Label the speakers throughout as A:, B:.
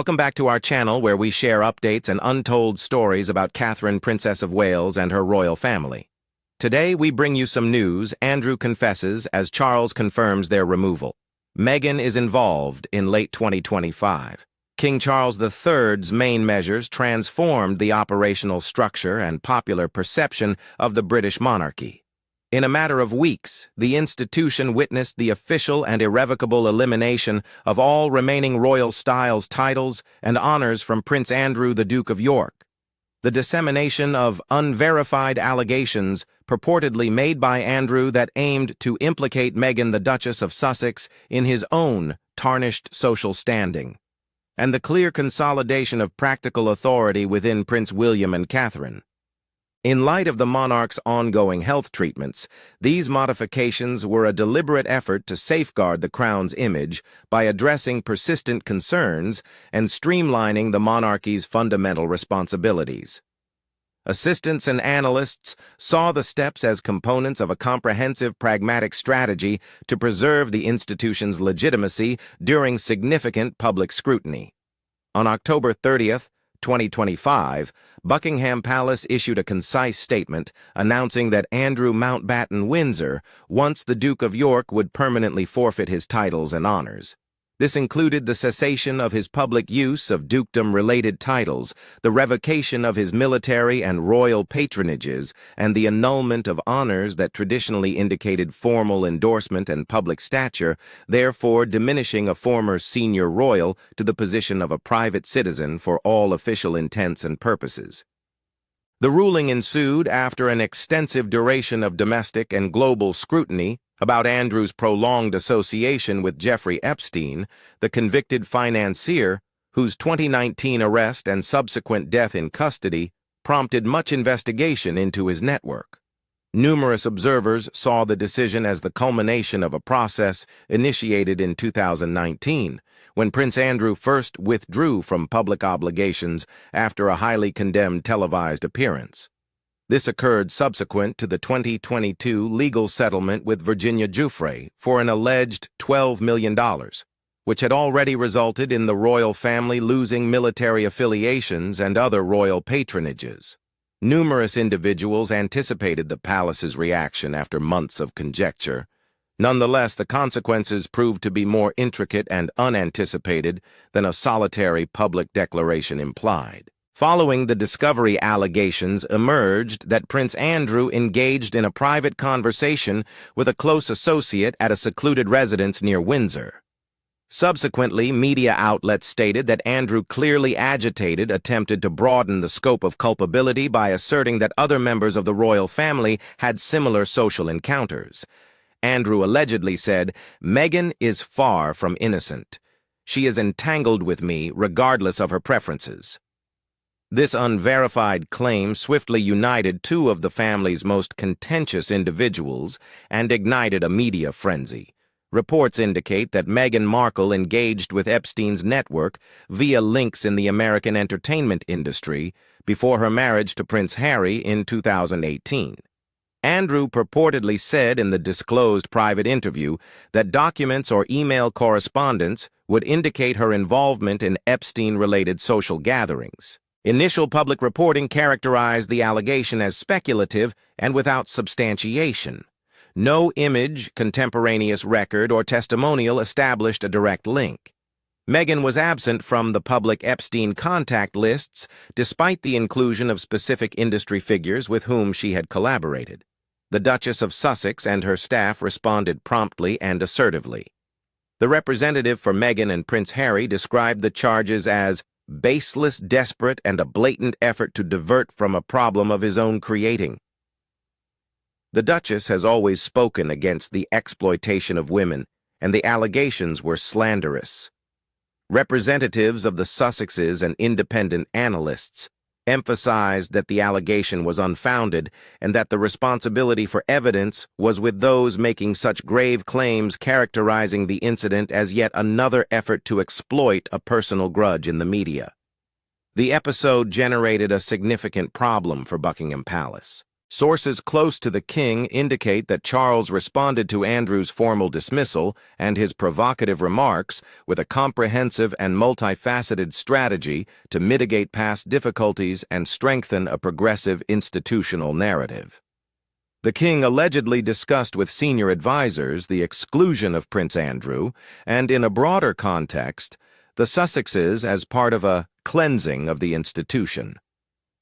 A: Welcome back to our channel where we share updates and untold stories about Catherine, Princess of Wales, and her royal family. Today, we bring you some news. Andrew confesses as Charles confirms their removal. Meghan is involved in late 2025. King Charles III's main measures transformed the operational structure and popular perception of the British monarchy. In a matter of weeks, the institution witnessed the official and irrevocable elimination of all remaining royal styles, titles, and honors from Prince Andrew, the Duke of York. The dissemination of unverified allegations purportedly made by Andrew that aimed to implicate Meghan, the Duchess of Sussex, in his own tarnished social standing, and the clear consolidation of practical authority within Prince William and Catherine. In light of the monarch's ongoing health treatments, these modifications were a deliberate effort to safeguard the crown's image by addressing persistent concerns and streamlining the monarchy's fundamental responsibilities. Assistants and analysts saw the steps as components of a comprehensive, pragmatic strategy to preserve the institution's legitimacy during significant public scrutiny. On October 30th, 2025, Buckingham Palace issued a concise statement announcing that Andrew Mountbatten Windsor, once the Duke of York, would permanently forfeit his titles and honors. This included the cessation of his public use of dukedom-related titles, the revocation of his military and royal patronages, and the annulment of honors that traditionally indicated formal endorsement and public stature, therefore diminishing a former senior royal to the position of a private citizen for all official intents and purposes. The ruling ensued after an extensive duration of domestic and global scrutiny about Andrew's prolonged association with Jeffrey Epstein, the convicted financier whose 2019 arrest and subsequent death in custody prompted much investigation into his network. Numerous observers saw the decision as the culmination of a process initiated in 2019, when Prince Andrew first withdrew from public obligations after a highly condemned televised appearance. This occurred subsequent to the 2022 legal settlement with Virginia Giuffre for an alleged $12 million, which had already resulted in the royal family losing military affiliations and other royal patronages. Numerous individuals anticipated the palace's reaction after months of conjecture. Nonetheless, the consequences proved to be more intricate and unanticipated than a solitary public declaration implied. Following the discovery, allegations emerged that Prince Andrew engaged in a private conversation with a close associate at a secluded residence near Windsor. Subsequently, media outlets stated that Andrew clearly attempted to broaden the scope of culpability by asserting that other members of the royal family had similar social encounters. Andrew allegedly said, "Meghan is far from innocent. She is entangled with me regardless of her preferences." This unverified claim swiftly united two of the family's most contentious individuals and ignited a media frenzy. Reports indicate that Meghan Markle engaged with Epstein's network via links in the American entertainment industry before her marriage to Prince Harry in 2018. Andrew purportedly said in the disclosed private interview that documents or email correspondence would indicate her involvement in Epstein-related social gatherings. Initial public reporting characterized the allegation as speculative and without substantiation. No image, contemporaneous record, or testimonial established a direct link. Meghan was absent from the public Epstein contact lists, despite the inclusion of specific industry figures with whom she had collaborated. The Duchess of Sussex and her staff responded promptly and assertively. The representative for Meghan and Prince Harry described the charges as baseless, desperate, and a blatant effort to divert from a problem of his own creating. The Duchess has always spoken against the exploitation of women, and the allegations were slanderous. Representatives of the Sussexes and independent analysts emphasized that the allegation was unfounded and that the responsibility for evidence was with those making such grave claims, characterizing the incident as yet another effort to exploit a personal grudge in the media. The episode generated a significant problem for Buckingham Palace. Sources close to the king indicate that Charles responded to Andrew's formal dismissal and his provocative remarks with a comprehensive and multifaceted strategy to mitigate past difficulties and strengthen a progressive institutional narrative. The king allegedly discussed with senior advisers the exclusion of Prince Andrew and, in a broader context, the Sussexes as part of a cleansing of the institution.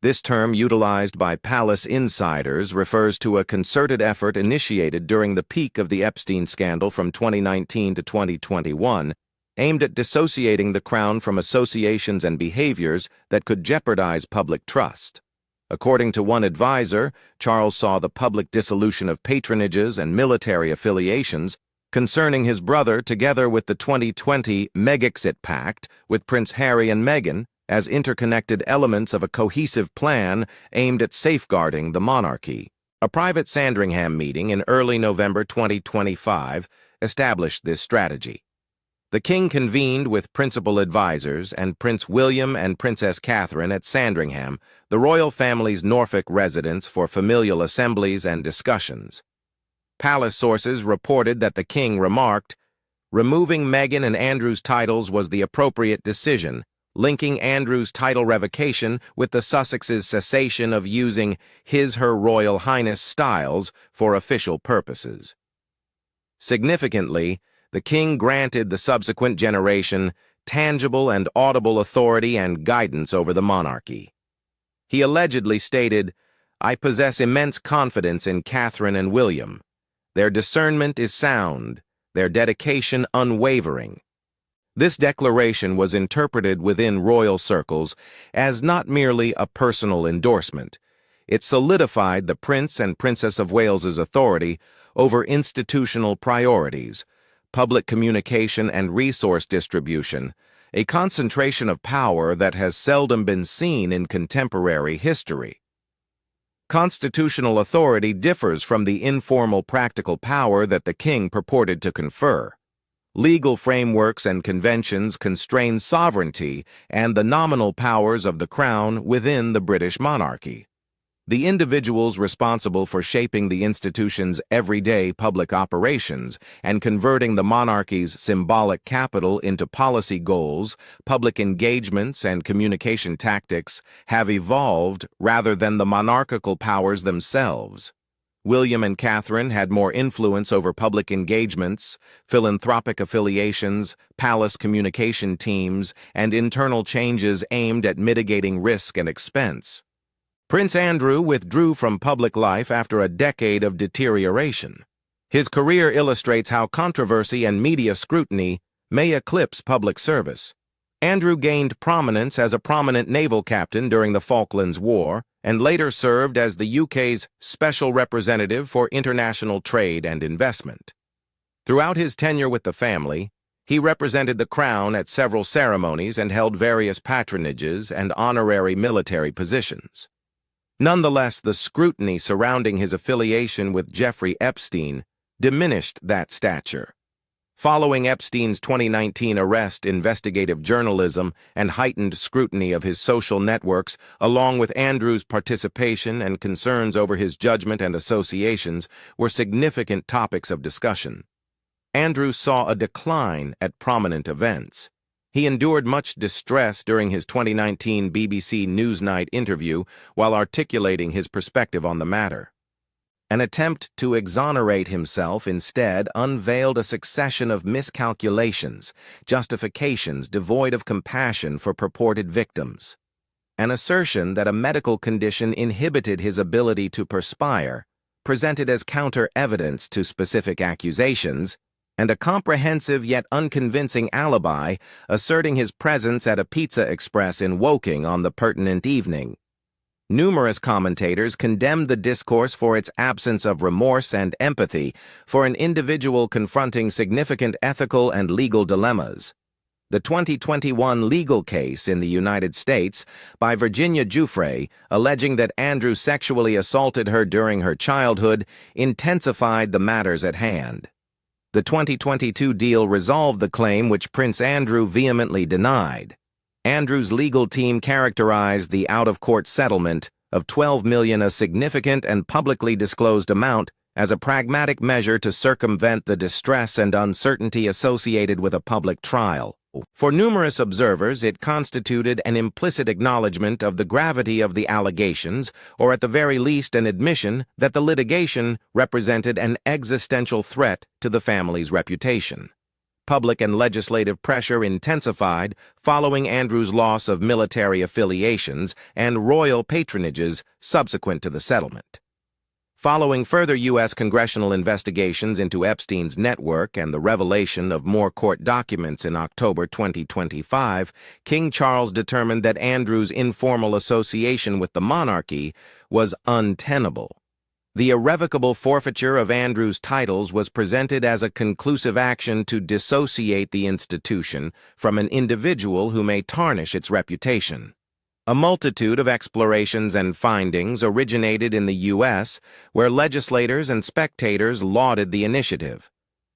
A: This term, utilized by palace insiders, refers to a concerted effort initiated during the peak of the Epstein scandal from 2019 to 2021, aimed at dissociating the crown from associations and behaviors that could jeopardize public trust. According to one advisor, Charles saw the public dissolution of patronages and military affiliations concerning his brother together with the 2020 Megxit Pact with Prince Harry and Meghan as interconnected elements of a cohesive plan aimed at safeguarding the monarchy. A private Sandringham meeting in early November 2025 established this strategy. The king convened with principal advisers and Prince William and Princess Catherine at Sandringham, the royal family's Norfolk residence, for familial assemblies and discussions. Palace sources reported that the king remarked, "Removing Meghan and Andrew's titles was the appropriate decision, linking Andrew's title revocation with the Sussexes' cessation of using His/Her Royal Highness styles for official purposes." Significantly, the king granted the subsequent generation tangible and audible authority and guidance over the monarchy. He allegedly stated, "I possess immense confidence in Catherine and William. Their discernment is sound, their dedication unwavering." This declaration was interpreted within royal circles as not merely a personal endorsement. It solidified the Prince and Princess of Wales's authority over institutional priorities, public communication and resource distribution, a concentration of power that has seldom been seen in contemporary history. Constitutional authority differs from the informal practical power that the king purported to confer. Legal frameworks and conventions constrain sovereignty and the nominal powers of the crown within the British monarchy. The individuals responsible for shaping the institution's everyday public operations and converting the monarchy's symbolic capital into policy goals, public engagements, and communication tactics have evolved rather than the monarchical powers themselves. William and Catherine had more influence over public engagements, philanthropic affiliations, palace communication teams, and internal changes aimed at mitigating risk and expense. Prince Andrew withdrew from public life after a decade of deterioration. His career illustrates how controversy and media scrutiny may eclipse public service. Andrew gained prominence as a prominent naval captain during the Falklands War and later served as the UK's special representative for international trade and investment. Throughout his tenure with the family, he represented the crown at several ceremonies and held various patronages and honorary military positions. Nonetheless, the scrutiny surrounding his affiliation with Jeffrey Epstein diminished that stature. Following Epstein's 2019 arrest, investigative journalism and heightened scrutiny of his social networks, along with Andrew's participation and concerns over his judgment and associations, were significant topics of discussion. Andrew saw a decline at prominent events. He endured much distress during his 2019 BBC Newsnight interview while articulating his perspective on the matter. An attempt to exonerate himself instead unveiled a succession of miscalculations, justifications devoid of compassion for purported victims. An assertion that a medical condition inhibited his ability to perspire, presented as counter-evidence to specific accusations, and a comprehensive yet unconvincing alibi asserting his presence at a Pizza Express in Woking on the pertinent evening. Numerous commentators condemned the discourse for its absence of remorse and empathy for an individual confronting significant ethical and legal dilemmas. The 2021 legal case in the United States by Virginia Giuffre, alleging that Andrew sexually assaulted her during her childhood, intensified the matters at hand. The 2022 deal resolved the claim which Prince Andrew vehemently denied. Andrew's legal team characterized the out-of-court settlement, of $12 million, a significant and publicly disclosed amount, as a pragmatic measure to circumvent the distress and uncertainty associated with a public trial. For numerous observers, it constituted an implicit acknowledgement of the gravity of the allegations, or at the very least an admission that the litigation represented an existential threat to the family's reputation. Public and legislative pressure intensified following Andrew's loss of military affiliations and royal patronages subsequent to the settlement. Following further U.S. congressional investigations into Epstein's network and the revelation of more court documents in October 2025, King Charles determined that Andrew's informal association with the monarchy was untenable. The irrevocable forfeiture of Andrew's titles was presented as a conclusive action to dissociate the institution from an individual who may tarnish its reputation. A multitude of explorations and findings originated in the U.S., where legislators and spectators lauded the initiative.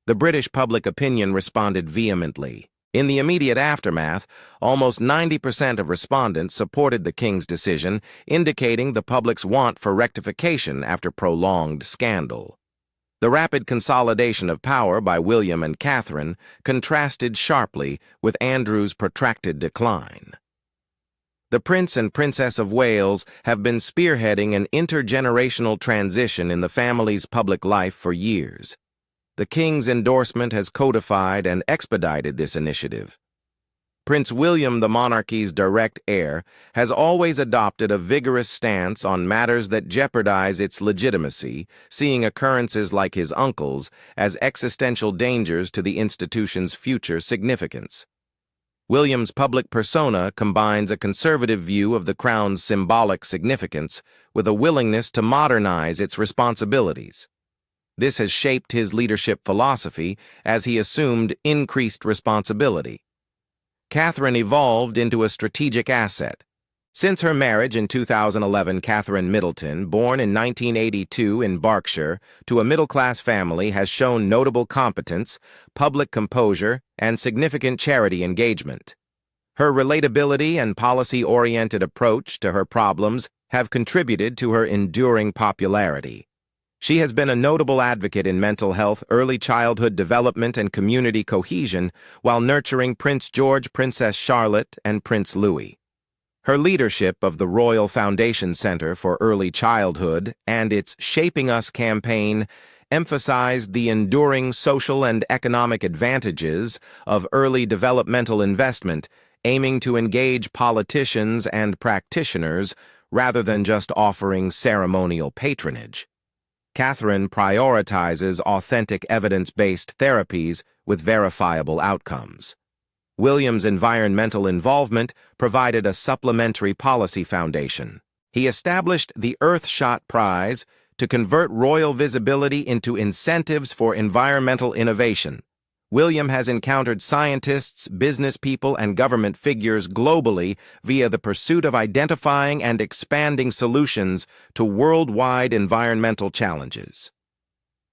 A: The British public opinion responded vehemently. In the immediate aftermath, almost 90% of respondents supported the King's decision, indicating the public's want for rectification after prolonged scandal. The rapid consolidation of power by William and Catherine contrasted sharply with Andrew's protracted decline. The Prince and Princess of Wales have been spearheading an intergenerational transition in the family's public life for years. The King's endorsement has codified and expedited this initiative. Prince William, the monarchy's direct heir, has always adopted a vigorous stance on matters that jeopardize its legitimacy, seeing occurrences like his uncle's as existential dangers to the institution's future significance. William's public persona combines a conservative view of the crown's symbolic significance with a willingness to modernize its responsibilities. This has shaped his leadership philosophy as he assumed increased responsibility. Catherine evolved into a strategic asset. Since her marriage in 2011, Catherine Middleton, born in 1982 in Berkshire, to a middle-class family, has shown notable competence, public composure, and significant charity engagement. Her relatability and policy-oriented approach to her problems have contributed to her enduring popularity. She has been a notable advocate in mental health, early childhood development, and community cohesion while nurturing Prince George, Princess Charlotte, and Prince Louis. Her leadership of the Royal Foundation Center for Early Childhood and its Shaping Us campaign emphasized the enduring social and economic advantages of early developmental investment, aiming to engage politicians and practitioners rather than just offering ceremonial patronage. Catherine prioritizes authentic evidence-based therapies with verifiable outcomes. William's environmental involvement provided a supplementary policy foundation. He established the Earthshot Prize to convert royal visibility into incentives for environmental innovation. William has encountered scientists, business people, and government figures globally via the pursuit of identifying and expanding solutions to worldwide environmental challenges.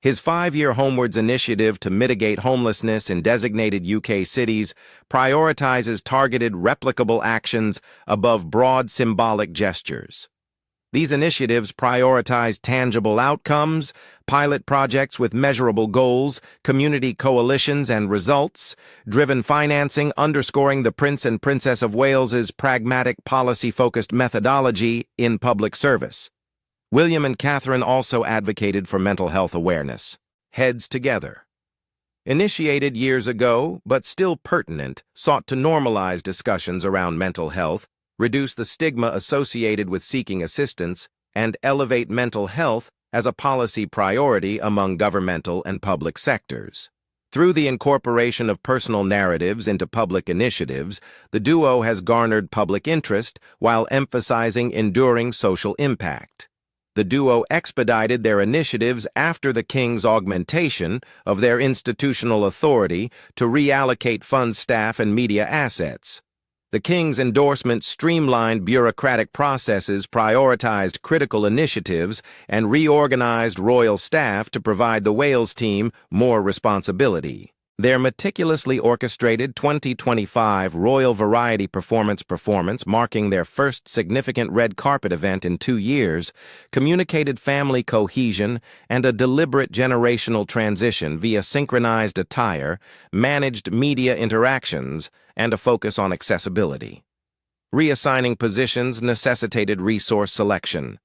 A: His 5-year Homewards initiative to mitigate homelessness in designated UK cities prioritizes targeted, replicable actions above broad symbolic gestures. These initiatives prioritize tangible outcomes, pilot projects with measurable goals, community coalitions and results-driven financing, underscoring the Prince and Princess of Wales's pragmatic, policy-focused methodology in public service. William and Catherine also advocated for mental health awareness. Heads Together, initiated years ago, but still pertinent, sought to normalize discussions around mental health, reduce the stigma associated with seeking assistance, and elevate mental health as a policy priority among governmental and public sectors. Through the incorporation of personal narratives into public initiatives, the duo has garnered public interest while emphasizing enduring social impact. The duo expedited their initiatives after the King's augmentation of their institutional authority to reallocate fund staff and media assets. The King's endorsement streamlined bureaucratic processes, prioritized critical initiatives, and reorganized royal staff to provide the Wales team more responsibility. Their meticulously orchestrated 2025 Royal Variety Performance marking their first significant red carpet event in 2 years, communicated family cohesion and a deliberate generational transition via synchronized attire, managed media interactions, and a focus on accessibility. Reassigning positions necessitated resource selection.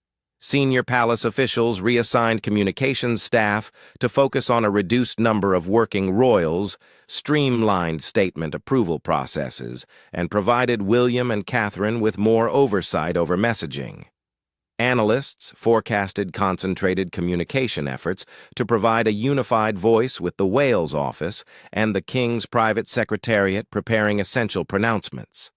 A: Senior palace officials reassigned communications staff to focus on a reduced number of working royals, streamlined statement approval processes, and provided William and Catherine with more oversight over messaging. Analysts forecasted concentrated communication efforts to provide a unified voice with the Wales office and the King's private secretariat preparing essential pronouncements.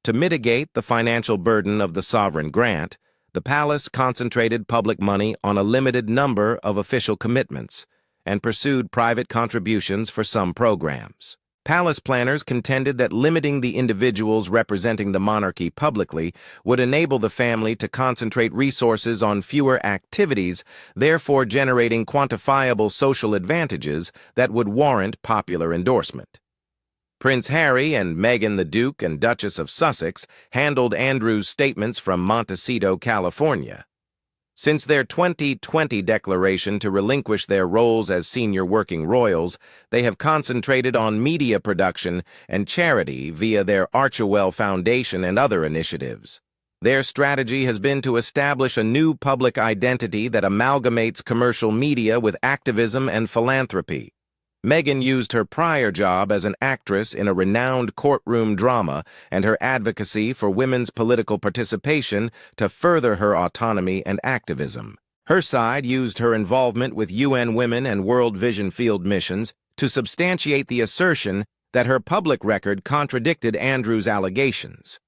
A: To mitigate the financial burden of the sovereign grant, the palace concentrated public money on a limited number of official commitments and pursued private contributions for some programs. Palace planners contended that limiting the individuals representing the monarchy publicly would enable the family to concentrate resources on fewer activities, therefore generating quantifiable social advantages that would warrant popular endorsement. Prince Harry and Meghan, the Duke and Duchess of Sussex, handled Andrew's statements from Montecito, California. Since their 2020 declaration to relinquish their roles as senior working royals, they have concentrated on media production and charity via their Archewell Foundation and other initiatives. Their strategy has been to establish a new public identity that amalgamates commercial media with activism and philanthropy. Meghan used her prior job as an actress in a renowned courtroom drama and her advocacy for women's political participation to further her autonomy and activism. Her side used her involvement with UN Women and World Vision Field missions to substantiate the assertion that her public record contradicted Andrew's allegations.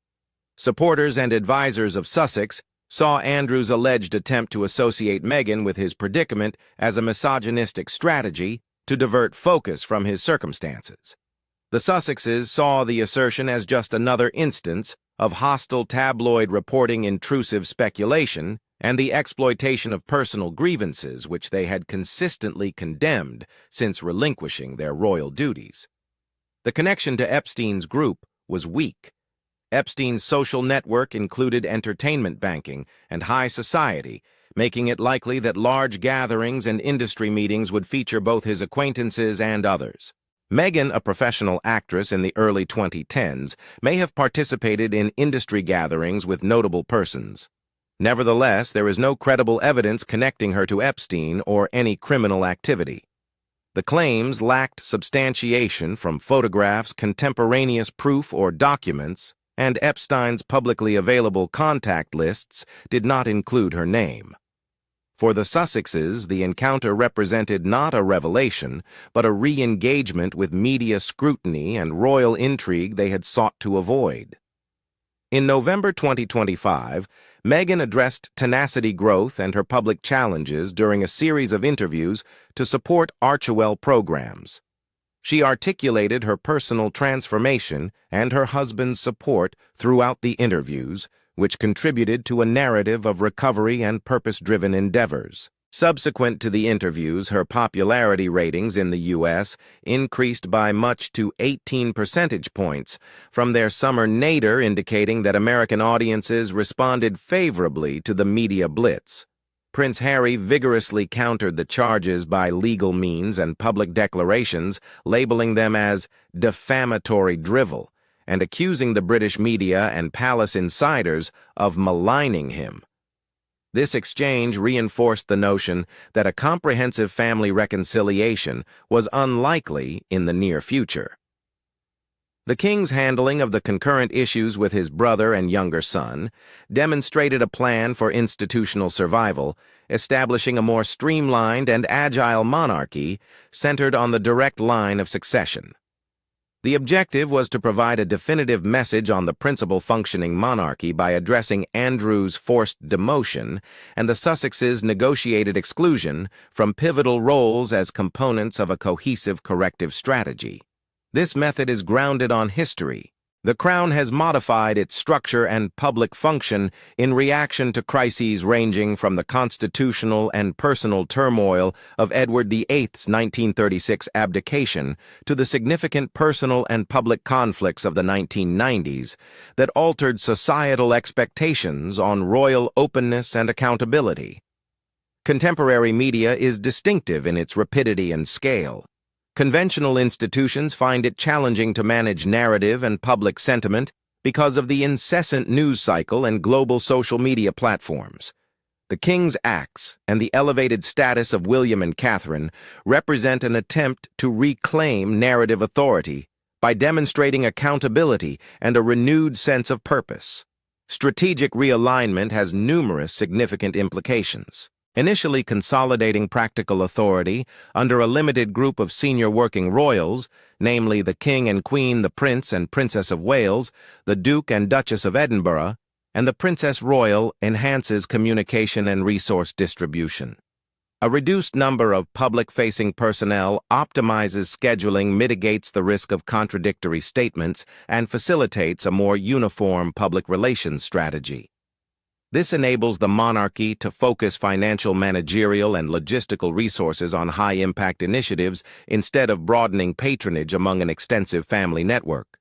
A: Supporters and advisors of Sussex saw Andrew's alleged attempt to associate Meghan with his predicament as a misogynistic strategy to divert focus from his circumstances. The Sussexes saw the assertion as just another instance of hostile tabloid reporting, intrusive speculation, and the exploitation of personal grievances which they had consistently condemned since relinquishing their royal duties. The connection to Epstein's group was weak. Epstein's social network included entertainment banking and high society, making it likely that large gatherings and industry meetings would feature both his acquaintances and others. Meghan, a professional actress in the early 2010s, may have participated in industry gatherings with notable persons. Nevertheless, there is no credible evidence connecting her to Epstein or any criminal activity. The claims lacked substantiation from photographs, contemporaneous proof, or documents, and Epstein's publicly available contact lists did not include her name. For the Sussexes, the encounter represented not a revelation, but a re-engagement with media scrutiny and royal intrigue they had sought to avoid. In November 2025, Meghan addressed tenacity growth and her public challenges during a series of interviews to support Archewell programs. She articulated her personal transformation and her husband's support throughout the interviews, which contributed to a narrative of recovery and purpose-driven endeavors. Subsequent to the interviews, her popularity ratings in the U.S. increased by much to 18 percentage points, from their summer nadir indicating that American audiences responded favorably to the media blitz. Prince Harry vigorously countered the charges by legal means and public declarations, labeling them as defamatory drivel, and accusing the British media and palace insiders of maligning him. This exchange reinforced the notion that a comprehensive family reconciliation was unlikely in the near future. The king's handling of the concurrent issues with his brother and younger son demonstrated a plan for institutional survival, establishing a more streamlined and agile monarchy centered on the direct line of succession. The objective was to provide a definitive message on the principal functioning monarchy by addressing Andrew's forced demotion and the Sussexes' negotiated exclusion from pivotal roles as components of a cohesive corrective strategy. This method is grounded on history, The Crown has modified its structure and public function in reaction to crises ranging from the constitutional and personal turmoil of Edward VIII's 1936 abdication to the significant personal and public conflicts of the 1990s that altered societal expectations on royal openness and accountability. Contemporary media is distinctive in its rapidity and scale. Conventional institutions find it challenging to manage narrative and public sentiment because of the incessant news cycle and global social media platforms. The King's acts and the elevated status of William and Catherine represent an attempt to reclaim narrative authority by demonstrating accountability and a renewed sense of purpose. Strategic realignment has numerous significant implications. Initially consolidating practical authority under a limited group of senior working royals, namely the King and Queen, the Prince and Princess of Wales, the Duke and Duchess of Edinburgh, and the Princess Royal, enhances communication and resource distribution. A reduced number of public-facing personnel optimizes scheduling, mitigates the risk of contradictory statements, and facilitates a more uniform public relations strategy. This enables the monarchy to focus financial, managerial, and logistical resources on high-impact initiatives instead of broadening patronage among an extensive family network.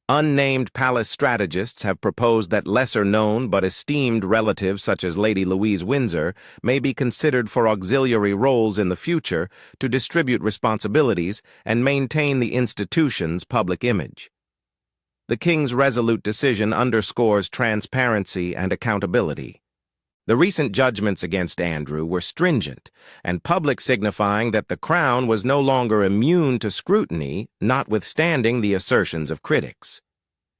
A: Unnamed palace strategists have proposed that lesser-known but esteemed relatives such as Lady Louise Windsor may be considered for auxiliary roles in the future to distribute responsibilities and maintain the institution's public image. The King's resolute decision underscores transparency and accountability. The recent judgments against Andrew were stringent and public, signifying that the Crown was no longer immune to scrutiny, notwithstanding the assertions of critics.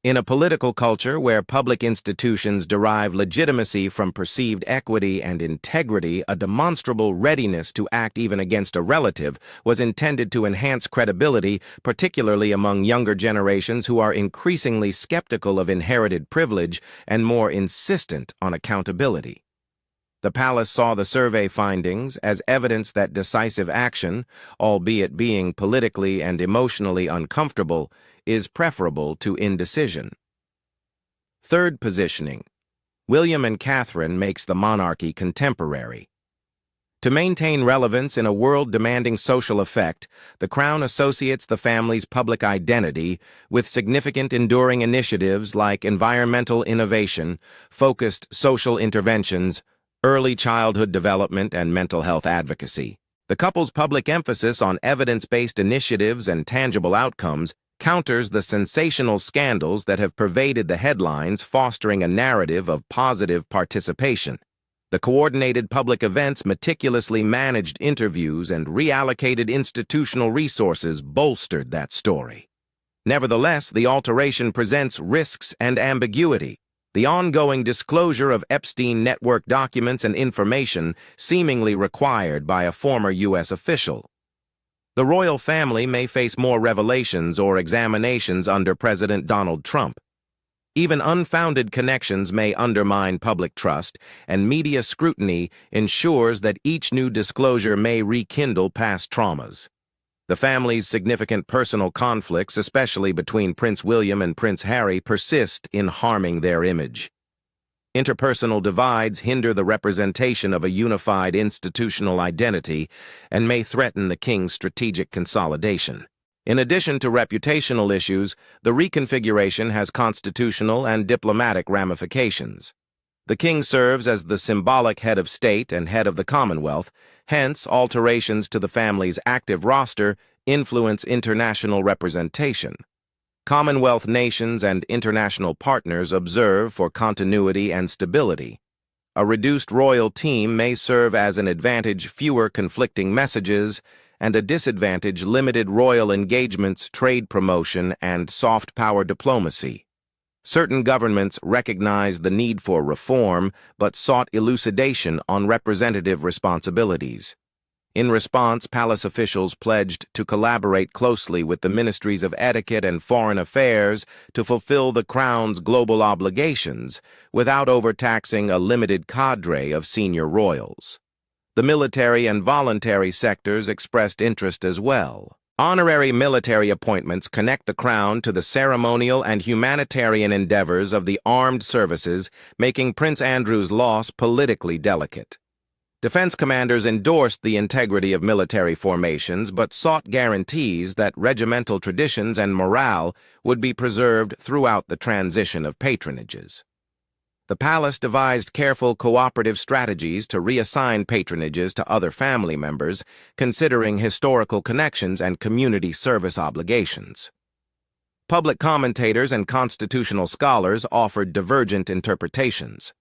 A: In a political culture where public institutions derive legitimacy from perceived equity and integrity, a demonstrable readiness to act even against a relative was intended to enhance credibility, particularly among younger generations who are increasingly skeptical of inherited privilege and more insistent on accountability. The palace saw the survey findings as evidence that decisive action, albeit being politically and emotionally uncomfortable, is preferable to indecision. Third positioning. William and Catherine makes the monarchy contemporary. To maintain relevance in a world demanding social effect, the Crown associates the family's public identity with significant enduring initiatives like environmental innovation, focused social interventions, early childhood development, and mental health advocacy. The couple's public emphasis on evidence-based initiatives and tangible outcomes counters the sensational scandals that have pervaded the headlines, fostering a narrative of positive participation. The coordinated public events, meticulously managed interviews, and reallocated institutional resources bolstered that story. Nevertheless, the alteration presents risks and ambiguity. The ongoing disclosure of Epstein network documents and information seemingly required by a former U.S. official. The royal family may face more revelations or examinations under President Donald Trump. Even unfounded connections may undermine public trust, and media scrutiny ensures that each new disclosure may rekindle past traumas. The family's significant personal conflicts, especially between Prince William and Prince Harry, persist in harming their image. Interpersonal divides hinder the representation of a unified institutional identity and may threaten the King's strategic consolidation. In addition to reputational issues, the reconfiguration has constitutional and diplomatic ramifications. The King serves as the symbolic head of state and head of the Commonwealth, hence alterations to the family's active roster influence international representation. Commonwealth nations and international partners observe for continuity and stability. A reduced royal team may serve as an advantage, fewer conflicting messages, and a disadvantage, limited royal engagements, trade promotion, and soft power diplomacy. Certain governments recognized the need for reform but sought elucidation on representative responsibilities. In response, palace officials pledged to collaborate closely with the Ministries of Etiquette and Foreign Affairs to fulfill the Crown's global obligations without overtaxing a limited cadre of senior royals. The military and voluntary sectors expressed interest as well. Honorary military appointments connect the crown to the ceremonial and humanitarian endeavors of the armed services, making Prince Andrew's loss politically delicate. Defense commanders endorsed the integrity of military formations but sought guarantees that regimental traditions and morale would be preserved throughout the transition of patronages. The palace devised careful cooperative strategies to reassign patronages to other family members, considering historical connections and community service obligations. Public commentators and constitutional scholars offered divergent interpretations.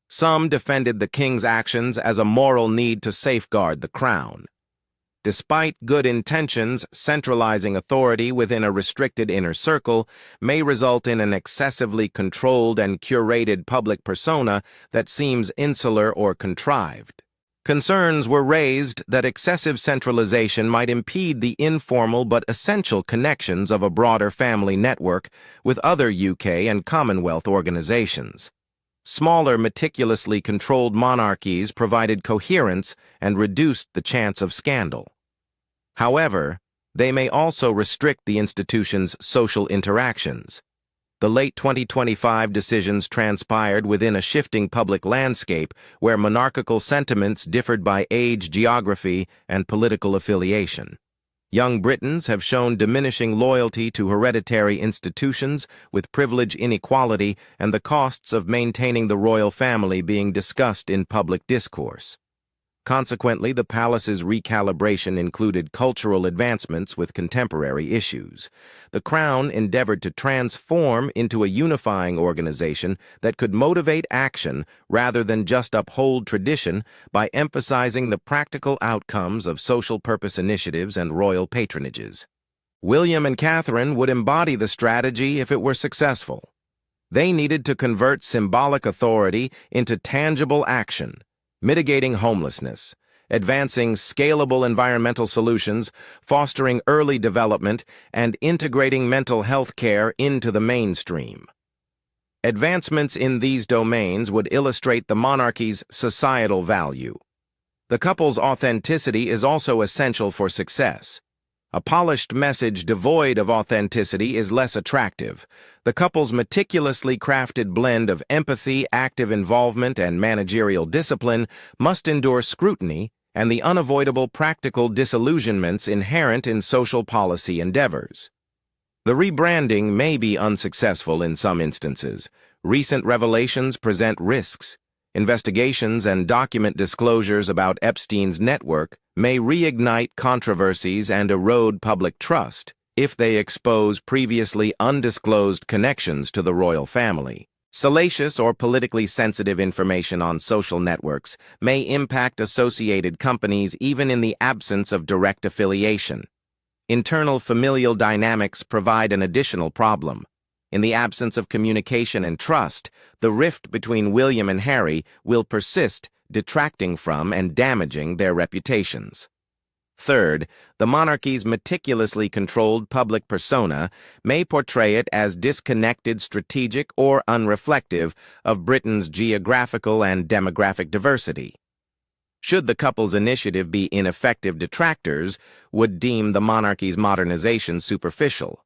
A: Some defended the king's actions as a moral need to safeguard the crown. Despite good intentions, centralizing authority within a restricted inner circle may result in an excessively controlled and curated public persona that seems insular or contrived. Concerns were raised that excessive centralization might impede the informal but essential connections of a broader family network with other UK and Commonwealth organizations. Smaller, meticulously controlled monarchies provided coherence and reduced the chance of scandal. However, they may also restrict the institution's social interactions. The late 2025 decisions transpired within a shifting public landscape where monarchical sentiments differed by age, geography, and political affiliation. Young Britons have shown diminishing loyalty to hereditary institutions, with privilege inequality and the costs of maintaining the royal family being discussed in public discourse. Consequently, the palace's recalibration included cultural advancements with contemporary issues. The crown endeavored to transform into a unifying organization that could motivate action rather than just uphold tradition by emphasizing the practical outcomes of social purpose initiatives and royal patronages. William and Catherine would embody the strategy if it were successful. They needed to convert symbolic authority into tangible action, mitigating homelessness, advancing scalable environmental solutions, fostering early development, and integrating mental health care into the mainstream. Advancements in these domains would illustrate the monarchy's societal value. The couple's authenticity is also essential for success. A polished message devoid of authenticity is less attractive. The couple's meticulously crafted blend of empathy, active involvement, and managerial discipline must endure scrutiny and the unavoidable practical disillusionments inherent in social policy endeavors. The rebranding may be unsuccessful in some instances. Recent revelations present risks. Investigations and document disclosures about Epstein's network may reignite controversies and erode public trust if they expose previously undisclosed connections to the royal family. Salacious or politically sensitive information on social networks may impact associated companies even in the absence of direct affiliation. Internal familial dynamics provide an additional problem. In the absence of communication and trust, the rift between William and Harry will persist, detracting from and damaging their reputations. Third, the monarchy's meticulously controlled public persona may portray it as disconnected, strategic, or unreflective of Britain's geographical and demographic diversity. Should the couple's initiative be ineffective, detractors would deem the monarchy's modernization superficial.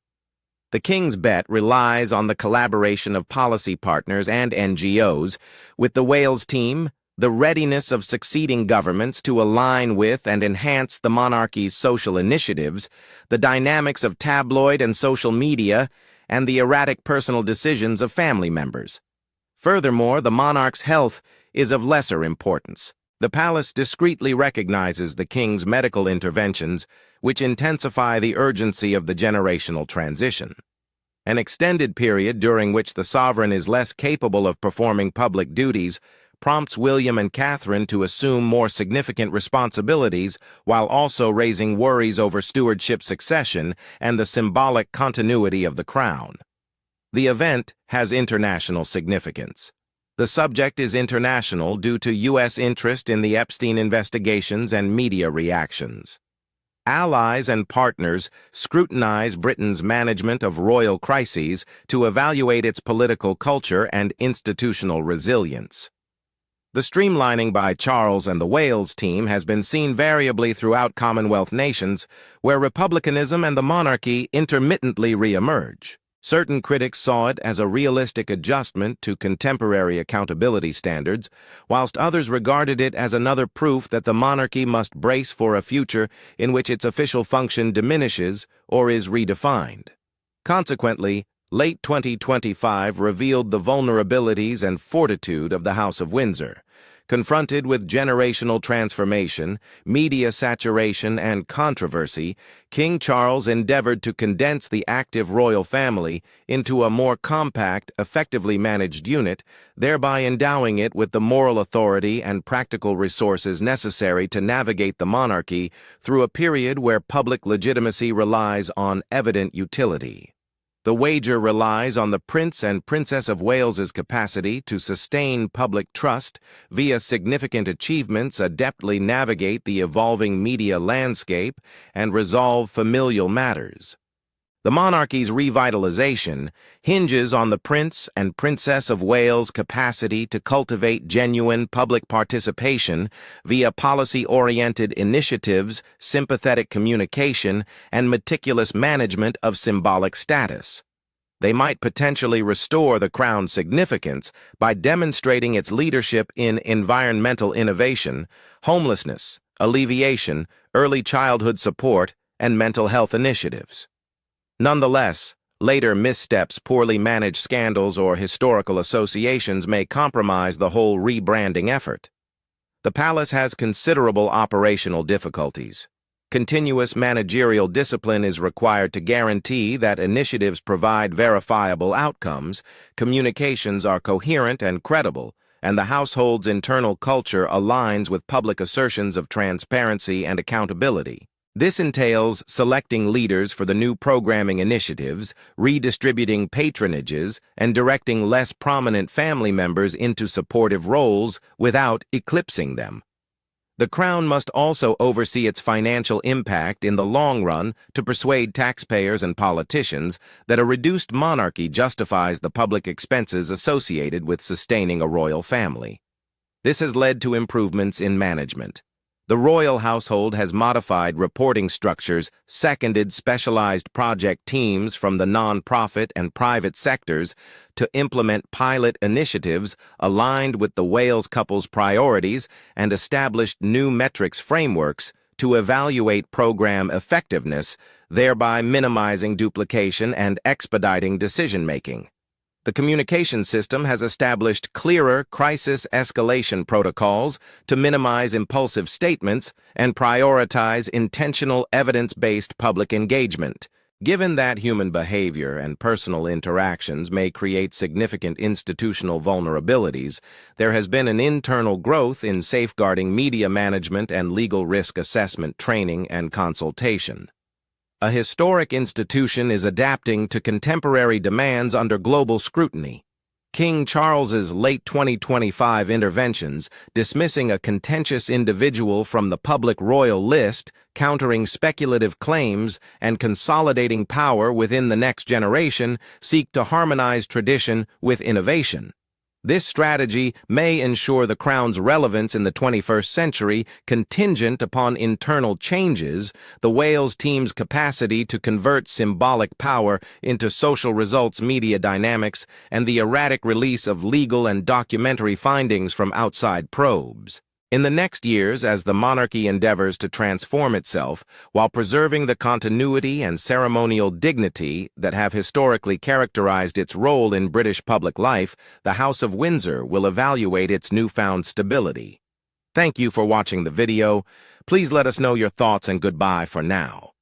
A: The King's bet relies on the collaboration of policy partners and NGOs, with the Wales team, the readiness of succeeding governments to align with and enhance the monarchy's social initiatives, the dynamics of tabloid and social media, and the erratic personal decisions of family members. Furthermore, the monarch's health is of lesser importance. The palace discreetly recognizes the king's medical interventions, which intensify the urgency of the generational transition. An extended period during which the sovereign is less capable of performing public duties prompts William and Catherine to assume more significant responsibilities while also raising worries over stewardship succession and the symbolic continuity of the crown. The event has international significance. The subject is international due to U.S. interest in the Epstein investigations and media reactions. Allies and partners scrutinize Britain's management of royal crises to evaluate its political culture and institutional resilience. The streamlining by Charles and the Wales team has been seen variably throughout Commonwealth nations, where republicanism and the monarchy intermittently re-emerge. Certain critics saw it as a realistic adjustment to contemporary accountability standards, whilst others regarded it as another proof that the monarchy must brace for a future in which its official function diminishes or is redefined. Consequently, late 2025 revealed the vulnerabilities and fortitude of the House of Windsor. Confronted with generational transformation, media saturation, and controversy, King Charles endeavored to condense the active royal family into a more compact, effectively managed unit, thereby endowing it with the moral authority and practical resources necessary to navigate the monarchy through a period where public legitimacy relies on evident utility. The wager relies on the Prince and Princess of Wales's capacity to sustain public trust via significant achievements, adeptly navigate the evolving media landscape, and resolve familial matters. The monarchy's revitalization hinges on the Prince and Princess of Wales' capacity to cultivate genuine public participation via policy-oriented initiatives, sympathetic communication, and meticulous management of symbolic status. They might potentially restore the Crown's significance by demonstrating its leadership in environmental innovation, homelessness, alleviation, early childhood support, and mental health initiatives. Nonetheless, later missteps, poorly managed scandals, or historical associations may compromise the whole rebranding effort. The palace has considerable operational difficulties. Continuous managerial discipline is required to guarantee that initiatives provide verifiable outcomes, communications are coherent and credible, and the household's internal culture aligns with public assertions of transparency and accountability. This entails selecting leaders for the new programming initiatives, redistributing patronages, and directing less prominent family members into supportive roles without eclipsing them. The Crown must also oversee its financial impact in the long run to persuade taxpayers and politicians that a reduced monarchy justifies the public expenses associated with sustaining a royal family. This has led to improvements in management. The royal household has modified reporting structures, seconded specialized project teams from the non-profit and private sectors to implement pilot initiatives aligned with the Wales couple's priorities, and established new metrics frameworks to evaluate program effectiveness, thereby minimizing duplication and expediting decision-making. The communication system has established clearer crisis escalation protocols to minimize impulsive statements and prioritize intentional evidence-based public engagement. Given that human behavior and personal interactions may create significant institutional vulnerabilities, there has been an internal growth in safeguarding media management and legal risk assessment training and consultation. A historic institution is adapting to contemporary demands under global scrutiny. King Charles's late 2025 interventions, dismissing a contentious individual from the public royal list, countering speculative claims, and consolidating power within the next generation, seek to harmonize tradition with innovation. This strategy may ensure the Crown's relevance in the 21st century, contingent upon internal changes, the Wales team's capacity to convert symbolic power into social results media dynamics, and the erratic release of legal and documentary findings from outside probes. In the next years, as the monarchy endeavors to transform itself while preserving the continuity and ceremonial dignity that have historically characterized its role in British public life, the House of Windsor will evaluate its newfound stability. Thank you for watching the video. Please let us know your thoughts, and goodbye for now.